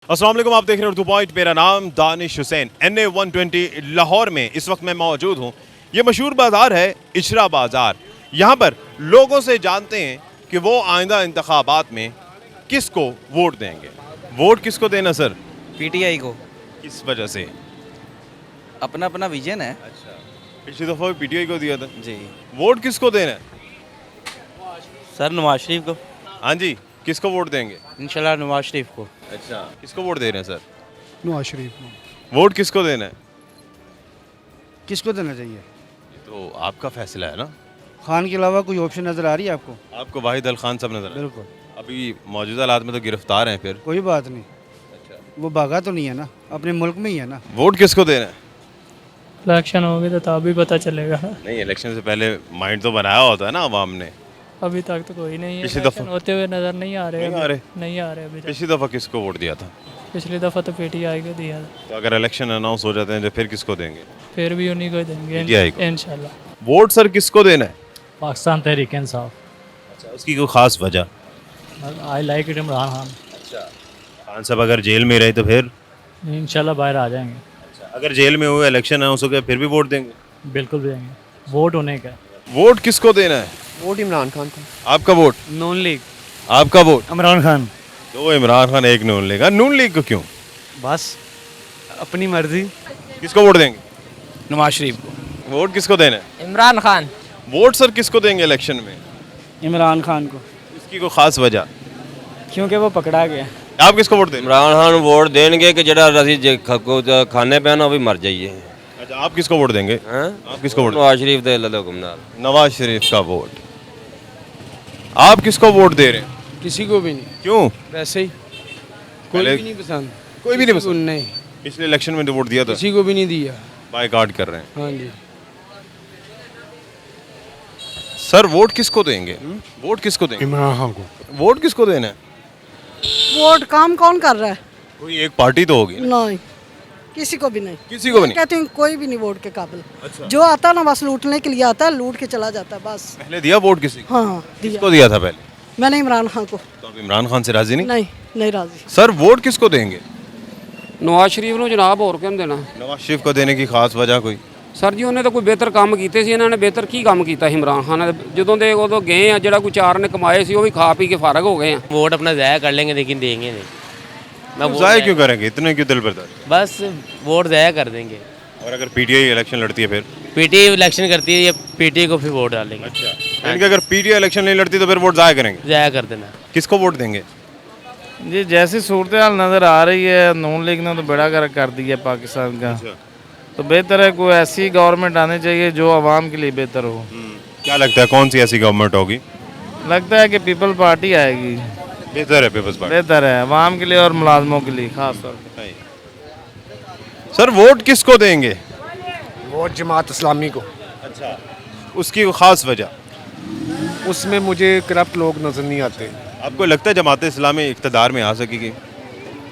अस्सलाम वालेकुम, आप देख रहे हैं उर्दू पॉइंट। मेरा नाम दानिश हुसैन। NA 120 लाहौर में इस वक्त मैं मौजूद हूँ। ये मशहूर बाज़ार है इशरा बाज़ार। यहाँ पर लोगों से जानते हैं कि वो आइंदा इंतखाबात में किसको वोट देंगे। वोट किसको देना सर? पीटीआई को। किस वजह से? अपना अपना विजन है। अच्छा, पिछली दफ़ा PTI को दिया था जी। वोट। किसको देना है? सर नवाज शरीफ को। हाँ जी, किसको वोट देंगे? इंशाल्लाह नवाज शरीफ को। अच्छा, किसको वोट दे रहे हैं सर? नवाज शरीफ को। वोट किसको देना है? किसको देना चाहिए? ये तो आपका फैसला है ना। खान के अलावा कोई ऑप्शन नज़र आ रही है आपको? आपको वाहिद अल खान साहब नजर आ रहे हैं। बिल्कुल। अभी मौजूदा हालात में तो गिरफ्तार हैं फिर। कोई बात नहीं, वो भागा तो नहीं है ना, अपने मुल्क में ही है ना। वोट किसको देना है? इलेक्शन होगी तो तब भी पता चलेगा। नहीं, इलेक्शन से पहले माइंड तो बनाया होता है ना अवाम ने। अभी तक तो कोई नहीं है। पिछली इलेक्शन दफा- होते हुए नज़र नहीं आ रहे। नहीं अभी- आ रहे? नहीं आ रहे अभी तक। पिछली दफ़ा किसको वोट दिया था? पिछली दफ़ा तो PTI को दिया था। तो अगर इलेक्शन अनाउंस हो जाते हैं तो फिर किसको देंगे? फिर भी उन्हीं को देंगे PTI को। इंशाल्लाह। वोट सर किसको देना है? पाकिस्तान तहरीक इंसाफ। अच्छा, उसकी कोई खास वजह? I like it Imran Khan. अच्छा, खान साहब अगर जेल में रहे तो फिर? इंशाल्लाह बाहर आ जाएंगे। अच्छा, अगर जेल में हुए इलेक्शन अनाउंस हो गया फिर भी वोट देंगे? बिल्कुल देंगे। वोट होने का। वोट किसको देना है? वोट इमरान खान को। आपका वोट? नून लीग। आपका वोट? इमरान खान। दो इमरान खान एक नून लीग। नून लीग को क्यों? बस अपनी मर्जी। किसको वोट देंगे? नवाज शरीफ को। वोट किसको देना है? इमरान खान। वोट सर किसको देंगे इलेक्शन में? इमरान खान को, इसकी कोई खास वजह? क्योंकि वो पकड़ा गया। आप किसको वोट देंगे? इमरान खान वोट देंगे कि जरा रसी खाने पे ना भी मर जाइए। अच्छा, आप किसको वोट देंगे? हैं? आप किसको वोट? नवाज शरीफ दे लो हुक्मनार। नवाज शरीफ का वोट। आप किसको वोट दे रहे हैं? किसी को भी नहीं, क्यों? वैसे ही कोई पहले- भी नहीं पसंद। कोई भी नहीं किसी को पसंद? नहीं, पिछले इलेक्शन में तो वोट दिया था, किसी को भी नहीं दिया। बायकॉट कर रहे हैं। हाँ जी। सर वोट किसको देंगे? वोट किसको देंगे? इमरान खान को। वोट किसको देना है? वोट काम कौन कर रहा है? कोई एक पार्टी तो होगी ना? नहीं, किसी को भी नहीं। किसी को भी नहीं? कहती हूँ कोई भी नहीं वोट के काबिल। अच्छा। जो आता है ना बस लूटने के लिए आता है, लूट के चला जाता है बस। पहले दिया वोट किसी को? हाँ दिया किसको दिया था पहले? मैंने इमरान खान को। तो अब इमरान खान से राजी नहीं? नहीं नहीं राजी। सर वोट किसको देंगे? नवाज शरीफ ਨੂੰ ਜਨਾਬ ਹੋਰ ਕਿਉਂ ਦੇਣਾ नवाज शरीफ को देने की खास वजह कोई? ਸਰ ਜੀ ਉਹਨੇ ਤਾਂ ਕੋਈ ਬਿਹਤਰ ਕੰਮ ਕੀਤੇ ਸੀ ਇਹਨਾਂ ਨੇ ਬਿਹਤਰ ਕੀ ਕੰਮ ਕੀਤਾ ਸੀ ਇਮਰਾਨ ਖਾਨ ਨੇ ਜਦੋਂ ਦੇ ਉਦੋਂ ਗਏ ਆ ਜਿਹੜਾ ਕੋਈ ਚਾਰ ਨੇ ਕਮਾਏ ਸੀ ਉਹ ਵੀ ਖਾ ਪੀ ਕੇ ਫਾਰਗ ਹੋ ਗਏ ਆ वोट अपना ज़ाया कर लेंगे लेकिन देंगे नहीं। मैं वोट जाया क्यों करेंगे? इतने क्यों दिल बरदार? बस वोट ज़ाया कर देंगे। और अगर PTI इलेक्शन लड़ती है फिर? PTI इलेक्शन करती है, ये PTI को फिर वोट डालेंगे। अच्छा, यानी कि अगर PTI इलेक्शन नहीं लड़ती तो फिर वोट जाया करेंगे? ज़ाया कर देना। किसको वोट देंगे? जी जैसी सूरत हाल नज़र आ रही है, नून लीग ने तो बेड़ा गर्क कर दिया पाकिस्तान का। तो बेहतर है कोई ऐसी गवर्नमेंट आनी चाहिए जो आवाम के लिए बेहतर हो। क्या लगता है कौन सी ऐसी गवर्नमेंट होगी? लगता है कि पीपल पार्टी आएगी। बेहतर है पीपल्स पार्टी। बेहतर है आवाम के लिए और मुलाजमों के लिए खास तौर पर। सर वोट किसको देंगे? वोट जमात इस्लामी को। अच्छा, उसकी कोई खास वजह? उसमें मुझे करप्ट लोग नजर नहीं आते। आपको लगता है जमात इस्लामी इक़्तिदार में आ सकेगी?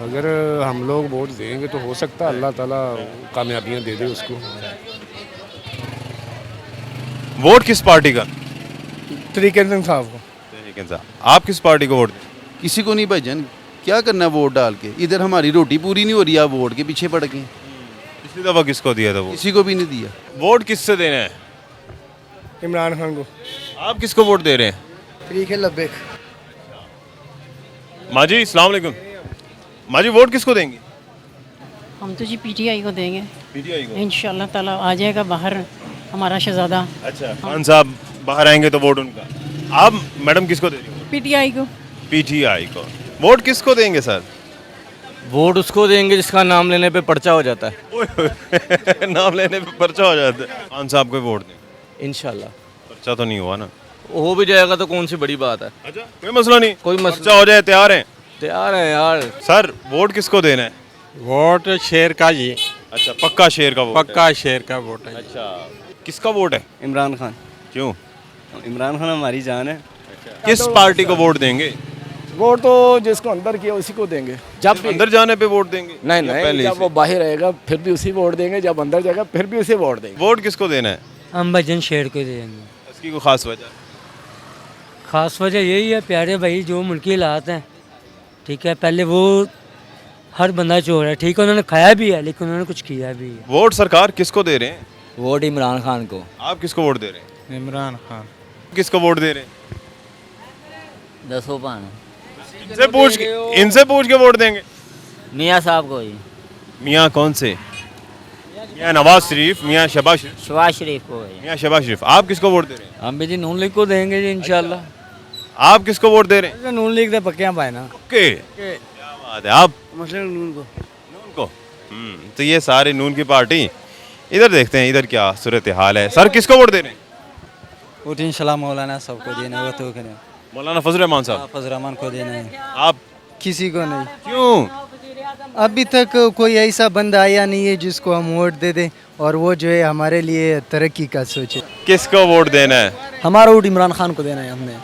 अगर हम लोग वोट देंगे तो हो सकता है अल्लाह ताला कामयाबियाँ दे दे उसको। वोट किस पार्टी का? तरीके से साहब को। तहरीक इंसाफ। आप किस पार्टी को वोट दें? किसी को नहीं भाईजान, क्या करना है वोट डाल के? इधर हमारी रोटी पूरी नहीं हो रही, आप वोट के पीछे पड़ गए। पिछली दफा किसको दिया था वो? किसी को भी नहीं दिया। वोट किससे देना है? इमरान खान को। आप किसको वोट दे रहे हैं? तरीके लब्बेक। माजी अस्सलाम वालेकुम। माजी वोट किसको देंगे? हम तो जी PTI को देंगे PTI को। इंशाल्लाह ताला। आ जाएगा बाहर हमारा शहजादा। अच्छा, खान साहब बाहर आएंगे तो वोट उनका। आप मैडम किसको दे रही हो? PTI को। PTI को। वोट किसको देंगे सर? वोट उसको देंगे जिसका नाम लेने पे पर्चा हो जाता है। ओए, नाम लेने पे पर्चा हो जाता है। खान साहब को वोट दें। इंशाल्लाह पर्चा तो नहीं हुआ ना? हो भी जाएगा तो कौन सी बड़ी बात है। अच्छा, कोई मसला नहीं, कोई मसला- पर्चा हो जाए तैयार हैं। तैयार है यार। सर वोट किसको देना है? वोट शेर का जी। अच्छा, पक्का शेर का वोट है। शेर का वोट है। अच्छा, किसका वोट है? इमरान खान। क्यों? इमरान खान हमारी जान है। किस पार्टी को वोट देंगे? वोट तो जिसको अंदर किया उसी को देंगे। जब भी अंदर जाने पे वोट देंगे? नहीं या नहीं, पहले जब से? वो बाहर रहेगा फिर भी उसी वोट देंगे, जब अंदर जाएगा फिर भी उसी वोट देंगे। वोट किसको देना है? हम भजन शेर को देंगे। इसकी कोई खास वजह? खास वजह यही है प्यारे भाई, जो मुल्की हालात हैं, ठीक है, पहले वो हर बंदा चोर है, ठीक है, उन्होंने खाया भी है लेकिन उन्होंने कुछ किया भी है। वोट सरकार किसको दे रहे हैं? वोट इमरान खान को। आप किसको वोट दे रहे हैं? इमरान खान। किसको वोट दे रहे हैं? दसो पान इनसे पूछ के वोट देंगे। मियाँ साहब को ही, मियाँ कौन से? मियाँ नवाज शरीफ, मियाँ शहबाज शरीफ? शहबाज शरीफ को ही। मियाँ शहबाज शरीफ। आप किसको वोट दे रहे हैं? हम भी जी नून लीग को देंगे जी इंशाल्लाह। आप किसको वोट दे रहे हैं? नून लीग दे पक्के पाए ना। ओके, क्या बात है। आप मसलन नून को। नून को। तो ये सारे नून की पार्टी। इधर देखते हैं इधर क्या सूरत हाल है। सर किसको वोट दे रहे हैं? वोट इंशाल्लाह मौलाना सबको देना वो तो करें। मौलाना फजल रहमान साहब। फजल रहमान को देना है। आप किसी को नहीं। क्यों? अभी तक कोई ऐसा बंदा आया नहीं है जिसको हम वोट दे दें और वो जो है हमारे लिए तरक्की का सोचे। किसको वोट देना है? हमारा वोट इमरान खान को देना है हमने।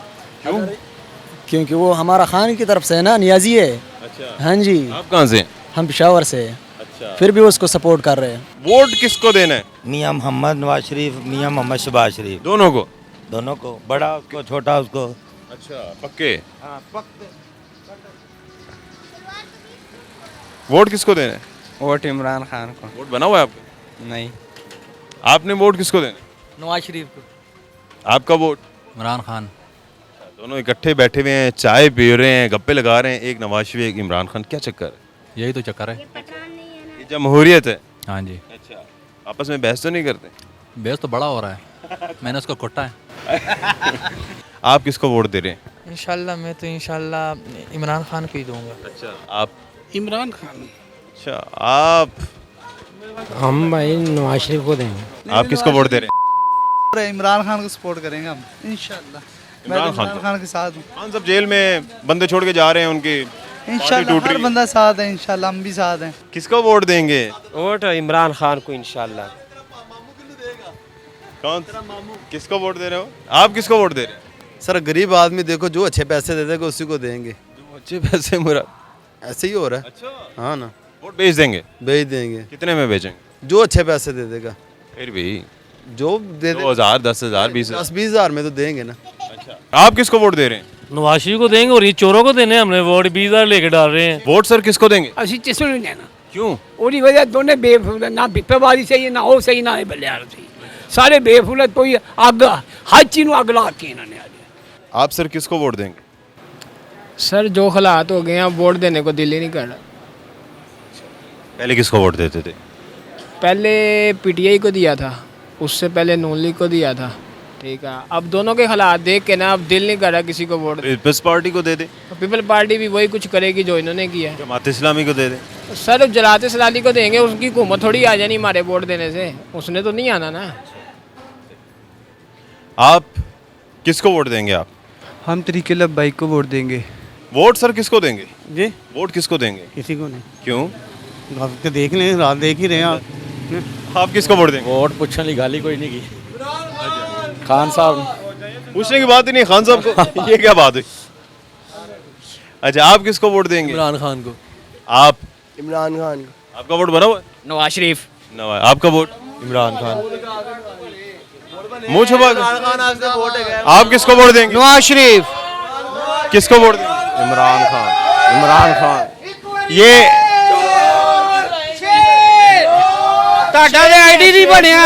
क्यों? क्योंकि वो हमारा खान की तरफ से है ना, नियाजी है। अच्छा, हाँ जी। आप कहाँ से? हम पेशावर से हैं। अच्छा, फिर भी उसको सपोर्ट कर रहे हैं। वोट किसको देना है? मियाँ मोहम्मद नवाज शरीफ, मियाँ मोहम्मद शहबाज शरीफ, दोनों को? दोनों को, बड़ा उसको छोटा उसको। अच्छा, पक्के। वोट किसको देना है? वोट इमरान खान को। वोट बना हुआ है आपका? नहीं, आपने वोट किसको देना है? नवाज शरीफ को। आपका वोट? इमरान खान। दोनों इकट्ठे बैठे हुए हैं, चाय पी रहे हैं, गप्पे लगा रहे हैं, एक नवाज शरीफ एक इमरान खान। क्या चक्कर है? यही तो चक्कर है। ये जमहूरियत है। हाँ जी। अच्छा, आपस में बहस तो नहीं करते? बेस तो बड़ा हो रहा है, मैंने उसको कुटा है। आप किसको वोट दे रहे हैं? इंशाल्लाह मैं तो इंशाल्लाह इमरान खान को ही दूंगा। अच्छा, आप? इमरान खान। अच्छा, आप? हम भाई नवाज शरीफ को देंगे। आप किसको वोट दे रहे हैं? इमरान खान को सपोर्ट करेंगे हम इंशाल्लाह। मैं इमरान खान इमरान को? खान के साथ हूँ खान साहब जेल में बंदे छोड़ के जा रहे हैं, उनकी इंशाल्लाह। टूट रही हर है। बंदा साथ है इंशाल्लाह, हम भी साथ हैं। किसको वोट देंगे? वोट इमरान खान को इंशाल्लाह। कौन? किसको वोट दे रहे हो? आप किसको वोट दे रहे हैं? सर गरीब आदमी देखो जो अच्छे पैसे दे देगा उसी को देंगे। अच्छे पैसे मुरा ऐसे ही हो रहा है। अच्छा, हाँ ना, वोट बेच देंगे? भेज देंगे कितने में बेचेंगे? जो अच्छे पैसे दे देगा। फिर भी जो दे दे 2000, 10,000, 20,000। 10-20 हज़ार में तो देंगे ना। अच्छा, आप किसको वोट दे रहे हैं? नवाज शरीफ को देंगे और ये चोरों को देने हमने वोट 20,000 लेके डाल रहे हैं। वोट सर किसको देंगे? ਅਸੀਂ ਜਿਸ ਨੂੰ ਦੇਣਾ क्यों? ਉਹਦੀ ਵਜ੍ਹਾ ਦੋਨੇ ਬੇਫੂਲ ਨਾ ਬਿੱਪੇਵਾਦੀ ਸਹੀ ਨਾ ਉਹ ਸਹੀ ਨਾ ਇਹ ਬੱਲਿਆਰ ਸਹੀ ਸਾਰੇ ਬੇਫੂਲ ਹੈ। ਕੋਈ ਅੱਗ ਹਰ ਚੀਜ਼ ਨੂੰ ਅੱਗ ਲਾ ਕੇ ਇਹਨਾਂ ਨੇ आप सर किसको वोट देंगे? सर जो हालात हो गए हैं वोट देने को दिल ही नहीं कर रहा। पहले किसको वोट देते थे? पहले पीटीआई को दिया था, उससे पहले नून लीग को दिया था, ठीक है। अब दोनों के हालात देख के ना अब दिल नहीं कर रहा किसी को वोट। पीपल्स पार्टी को दे दे? पीपल पार्टी भी वही कुछ करेगी जो इन्होंने किया है। जमात इस्लामी को दे दे? सर जलाते सलाली को देंगे, उसकी हुकूमत थोड़ी आ जानी हमारे वोट देने से, उसने तो नहीं आना ना। आप किसको वोट देंगे? आप? हम तरीके लब बाइक को वोट देंगे। वोट सर किसको देंगे? जी, वोट किसको देंगे? किसी को नहीं। क्यों? आप तो देख लें, रात देख ही रहे हैं आप। आप किसको वोट देंगे? वोट पूछने की गाली कोई नहीं की। खान साहब। पूछने की बात ही नहीं खान साहब को। ये क्या बात है? अच्छा, आप किसको वोट देंगे? इमरान खान को। आप? इमरान खान। आपका वोट बना हुआ है? नवाज शरीफ। नवाज। आपका वोट? इमरान खान। मुँह छुपा के। आप किसको वोट देंगे? नवाज शरीफ। किसको वोट देंगे? इमरान खान। इमरान खान। ये आईडी नहीं बनया।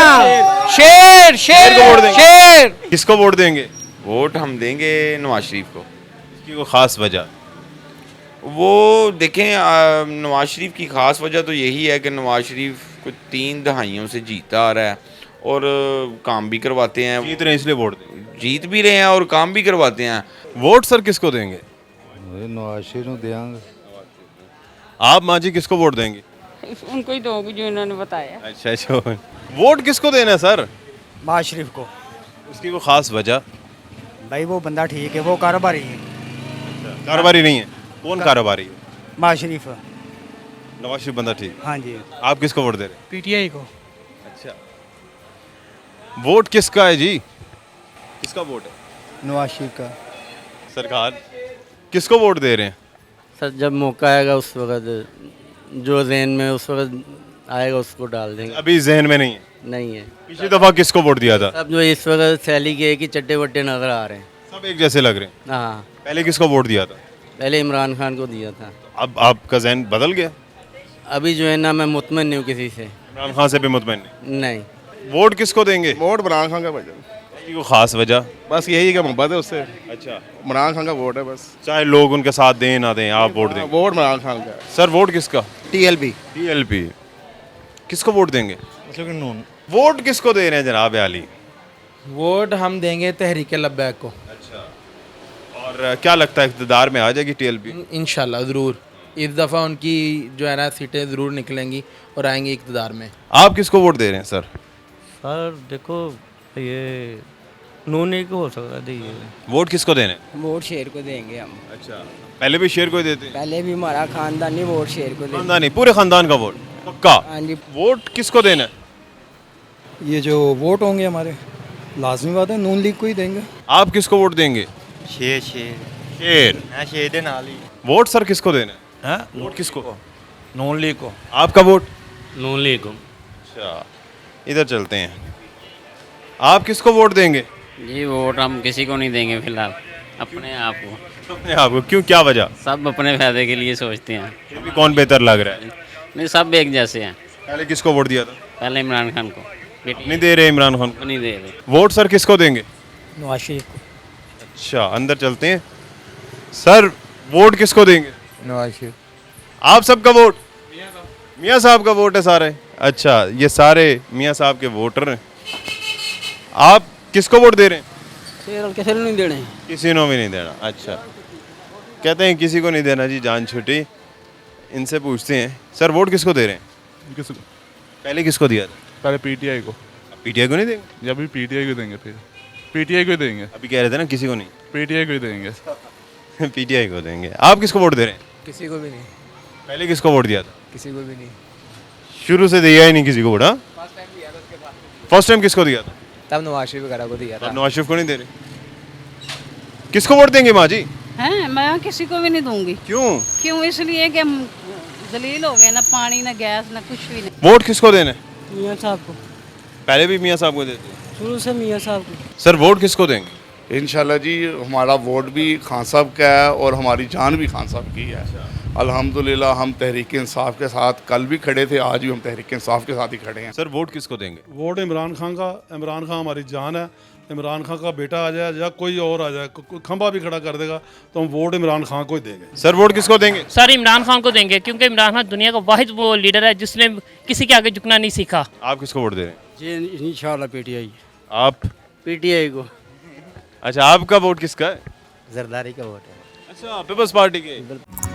शेर शेर को वोट देंगे? शेर। किसको वोट देंगे? वोट हम देंगे नवाज शरीफ को। इसकी कोई खास वजह? वो देखें नवाज शरीफ की ख़ास वजह तो यही है कि नवाज शरीफ को 3 दहाइयों से जीता आ रहा है और काम भी करवाते हैं। जीत रहे हैं इसलिए वोट देंगे? जीत भी रहे हैं और काम भी करवाते हैं। वोट सर किसको देंगे? नवाज शरीफ देंगे। आप माँ जी किसको वोट देंगे? उनको ही दोगे जो इन्होंने बताया। अच्छा अच्छा, वोट किसको देना है सर? नवाज शरीफ को। उसकी कोई खास वजह? भाई वो बंदा ठीक है, वो कारोबारी है। कारोबारी नहीं है? कौन कारोबारी है? नवाज शरीफ। नवाज शरीफ बंदा ठीक। हाँ जी। आप किसको वोट दे रहे हैं? पीटीआई को। अच्छा, वोट किसका है जी? किसका वोट है? नवाज शरीफ का। सरकार किसको वोट दे रहे हैं? सर जब मौका आएगा उस वक्त जो जहन में उस वक्त आएगा उसको डाल देंगे। अभी जहन में नहीं है? नहीं है। पिछली दफा किसको वोट दिया था? सब जो इस वक्त सैली के की चट्टे वट्टे नजर आ रहे हैं। सब एक जैसे लग रहे हैं। हाँ, पहले किसको वोट दिया था? पहले इमरान खान को दिया था। अब आपका जहन बदल गया? अभी जो है ना मैं मुतमइन नहीं हूँ किसी से। इमरान खान से भी मुतमईन नहीं। नहीं। वोट किसको देंगे? वोट इमरान खान का भाईजान, कोई खास वजह? बस यही का मोहब्बत है उससे। अच्छा, इमरान खान का वोट है बस। चाहे लोग उनके साथ दें ना दें, आप वोट देंगे? वोट इमरान खान का है। सर वोट किसका? TLP। TLP। किसको वोट देंगे? मतलब नून। वोट किसको दे रहे हैं जनाब आली? वोट हम देंगे तहरीक लब्बैक को। अच्छा, और क्या लगता है इक़्तिदार में आ जाएगी TLP? इंशाल्लाह ज़रूर, इस दफ़ा उनकी जो है ना सीटें ज़रूर निकलेंगी और आएंगी इक़्तिदार में। आप किसको वोट दे रहे हैं सर? सर देखो ये नूनी को हो सकता है ये। वोट किसको देने? वोट शेर को देंगे हम। अच्छा, पहले भी शेर को ही देते हैं? पहले भी हमारा खानदानी वोट शेर को खानदानी, पूरे खानदान का वोट पक्का? हाँ जी। वोट किसको देना है? ये जो वोट होंगे हमारे लाजमी बात है नून लीग को ही देंगे। आप किसको वोट देंगे? शेर। शेर। शेर दे नाल ही। वोट सर किसको देना है? हाँ, वोट किसको? नून लीग को। आपका वोट? नून लीग को। अच्छा, इधर चलते हैं। आप किसको वोट देंगे? जी वोट हम किसी को नहीं देंगे फिलहाल, अपने आप को। अपने आप को? क्यों, क्या वजह? सब अपने फायदे के लिए सोचते हैं। फिर भी कौन बेहतर लग रहा है? नहीं सब एक जैसे हैं। पहले किसको वोट दिया था? पहले इमरान खान को। नहीं दे रहे इमरान खान को? नहीं दे रहे। वोट सर किसको देंगे? नवाज शरीफ को। अच्छा, अंदर चलते हैं। सर वोट किसको देंगे? नवाज शरीफ। आप सबका वोट? मियाँ साहब का वोट है सारे? अच्छा, ये सारे मियाँ साहब के वोटर हैं। आप किसको वोट दे रहे हैं? किसी नहीं देने। किसी को भी नहीं देना। अच्छा, कहते हैं किसी को नहीं देना जी, जान छुट्टी। इनसे पूछते हैं, सर वोट किसको दे रहे हैं? किसको? पहले किसको दिया था? पहले PTI को। PTI को नहीं देंगे? या अभी PTI को देंगे, फिर PTI को देंगे। अभी कह रहे थे ना किसी को नहीं। PTI को ही देंगे। PTI को देंगे। आप किसको वोट दे रहे हैं? किसी को भी नहीं। पहले किसको वोट दिया था? किसी को भी नहीं। शुरू से दिया ही नहीं किसी को वोट? हाँ, फर्स्ट टाइम किसको दिया था? तब नवाज शरीफ वगैरह को दिया अब नवाज शरीफ को नहीं दे रहे। किसको वोट देंगे माँ जी? हैं मैं किसी को भी नहीं दूंगी। क्यों? क्यों? इसलिए कि हम जलील हो गए, ना पानी ना गैस ना कुछ भी नहीं। वोट किसको देना है? मियाँ साहब को। पहले भी मियाँ साहब को देते हैं? शुरू से मियाँ साहब को। सर वोट किसको देंगे? इंशाल्लाह जी हमारा वोट भी खान साहब का है और हमारी जान भी खान साहब की है। अल्हम्दुलिल्लाह हम तहरीक इंसाफ के साथ कल भी खड़े थे, आज भी हम तहरीक इंसाफ के साथ ही खड़े हैं। सर वोट किसको देंगे? वोट इमरान खान का। इमरान खान हमारी जान है। इमरान खान का बेटा आ जाए या कोई और आ जाए, कोई खंबा भी खड़ा कर देगा तो हम वोट इमरान खान को ही देंगे। सर वोट किसको देंगे? सर इमरान खान को देंगे, क्योंकि इमरान खान दुनिया का वाहिद वो लीडर है जिसने किसी के आगे झुकना नहीं सीखा। आप किसको वोट दे रहे हैं? जी इंशाल्लाह PTI। आप? PTI को। अच्छा, आपका वोट किसका है? जरदारी का वोट है। अच्छा, पीपल्स पार्टी के।